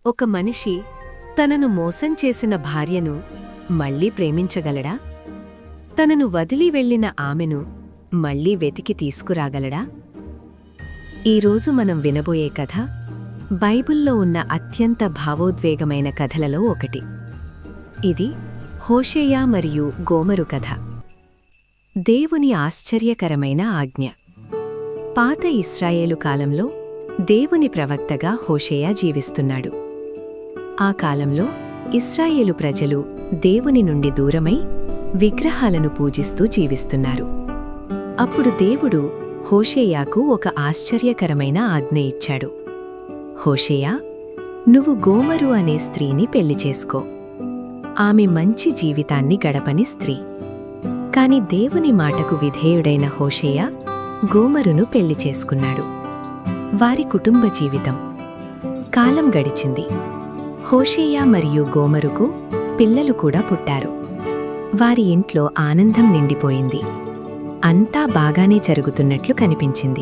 ఒక మనిషి తనను మోసం చేసిన భార్యను మళ్ళీ ప్రేమించగలడా? తనను వదిలి వెళ్లిన ఆమెను మళ్ళీ వెతికి తీసుకురాగలడా? ఈరోజు మనం వినబోయే కథ బైబిల్లో ఉన్న అత్యంత భావోద్వేగమైన కథలలో ఒకటి. ఇది హోషేయ మరియు గోమరు కథ. దేవుని ఆశ్చర్యకరమైన ఆజ్ఞ. పాత ఇశ్రాయేలు కాలంలో దేవుని ప్రవక్తగా హోషేయ జీవిస్తున్నాడు. ఆ కాలంలో ఇశ్రాయేలు ప్రజలు దేవుని నుండి దూరమై విగ్రహాలను పూజిస్తూ జీవిస్తున్నారు. అప్పుడు దేవుడు హోషేయాకు ఒక ఆశ్చర్యకరమైన ఆజ్ఞ ఇచ్చాడు. హోషేయా, నువ్వు గోమరు అనే స్త్రీని పెళ్లి చేసుకో. ఆమె మంచి జీవితాన్ని గడపని స్త్రీ. కాని దేవుని మాటకు విధేయుడైన హోషేయ గోమరును పెళ్లి చేసుకున్నాడు. వారి కుటుంబ జీవితం. కాలం గడిచింది. హోషేయ మరియు గోమరుకు పిల్లలు కూడా పుట్టారు. వారి ఇంట్లో ఆనందం నిండిపోయింది. అంతా బాగానే జరుగుతున్నట్లు కనిపించింది.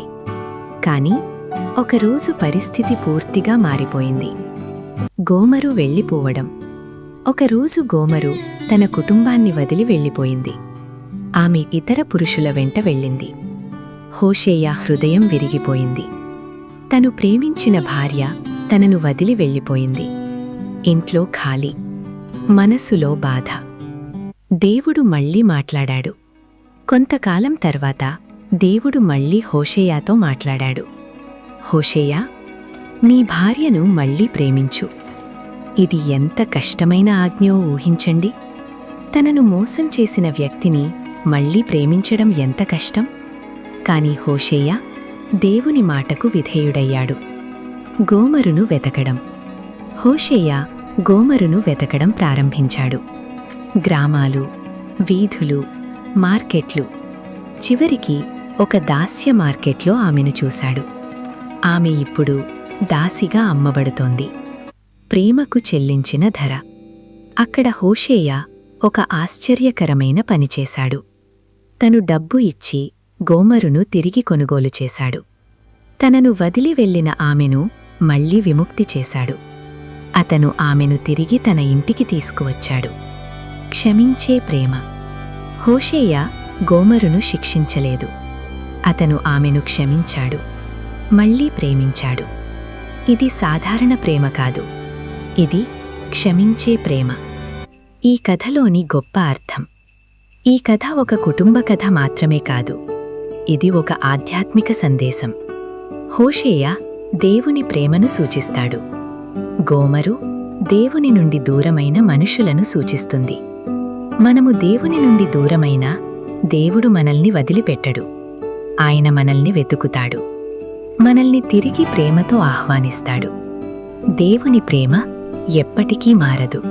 కాని ఒకరోజు పరిస్థితి పూర్తిగా మారిపోయింది. గోమరు వెళ్ళిపోవడం. ఒకరోజు గోమరు తన కుటుంబాన్ని వదిలి వెళ్ళిపోయింది. ఆమె ఇతర పురుషుల వెంట వెళ్ళింది. హోషేయ హృదయం విరిగిపోయింది. తను ప్రేమించిన భార్య తనను వదిలి వెళ్ళిపోయింది. ఇంట్లో ఖాళీ, మనసులో బాధ. దేవుడు మళ్ళీ మాట్లాడాడు. కొంతకాలం తర్వాత దేవుడు మళ్ళీ హోషేయాతో మాట్లాడాడు. హోషేయా, నీ భార్యను మళ్ళీ ప్రేమించు. ఇది ఎంత కష్టమైన ఆజ్ఞో ఊహించండి. తనను మోసం చేసిన వ్యక్తిని మళ్ళీ ప్రేమించడం ఎంత కష్టం. కాని హోషేయ దేవుని మాటకు విధేయుడయ్యాడు. గోమరును వెతకడం. హోషేయ గోమరును వెతకడం ప్రారంభించాడు. గ్రామాలు, వీధులు, మార్కెట్లు. చివరికి ఒక దాస్య మార్కెట్లో ఆమెను చూశాడు. ఆమె ఇప్పుడు దాసిగా అమ్మబడుతోంది. ప్రేమకు చెల్లించిన ధర. అక్కడ హోషేయ ఒక ఆశ్చర్యకరమైన పనిచేశాడు. తను డబ్బు ఇచ్చి గోమరును తిరిగి కొనుగోలు చేశాడు. తనను వదిలి వెళ్లిన ఆమెను మళ్లీ విముక్తి చేశాడు. అతను ఆమెను తిరిగి తన ఇంటికి తీసుకువచ్చాడు. క్షమించే ప్రేమ. హోషేయ గోమరును శిక్షించలేదు. అతను ఆమెను క్షమించాడు, మళ్లీ ప్రేమించాడు. ఇది సాధారణ ప్రేమ కాదు, ఇది క్షమించే ప్రేమ. ఈ కథలోని గొప్ప అర్థం. ఈ కథ ఒక కుటుంబ కథ మాత్రమే కాదు, ఇది ఒక ఆధ్యాత్మిక సందేశం. హోషేయ దేవుని ప్రేమను సూచిస్తాడు. గోమరు దేవుని నుండి దూరమైన మనుషులను సూచిస్తుంది. మనము దేవుని నుండి దూరమైనా దేవుడు మనల్ని వదిలిపెట్టడు. ఆయన మనల్ని వెతుకుతాడు. మనల్ని తిరిగి ప్రేమతో ఆహ్వానిస్తాడు. దేవుని ప్రేమ ఎప్పటికీ మారదు.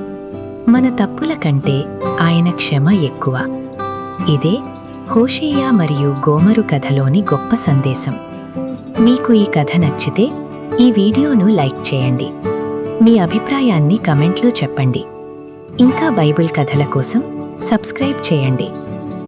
మన తప్పుల కంటే ఆయన క్షమ ఎక్కువ. ఇదే హోషేయ మరియు గోమరు కథలోని గొప్ప సందేశం. మీకు ఈ కథ నచ్చితే ఈ వీడియోను లైక్ చేయండి. మీ అభిప్రాయాన్ని కమెంట్లో చెప్పండి. ఇంకా బైబిల్ కథల కోసం సబ్స్క్రైబ్ చేయండి.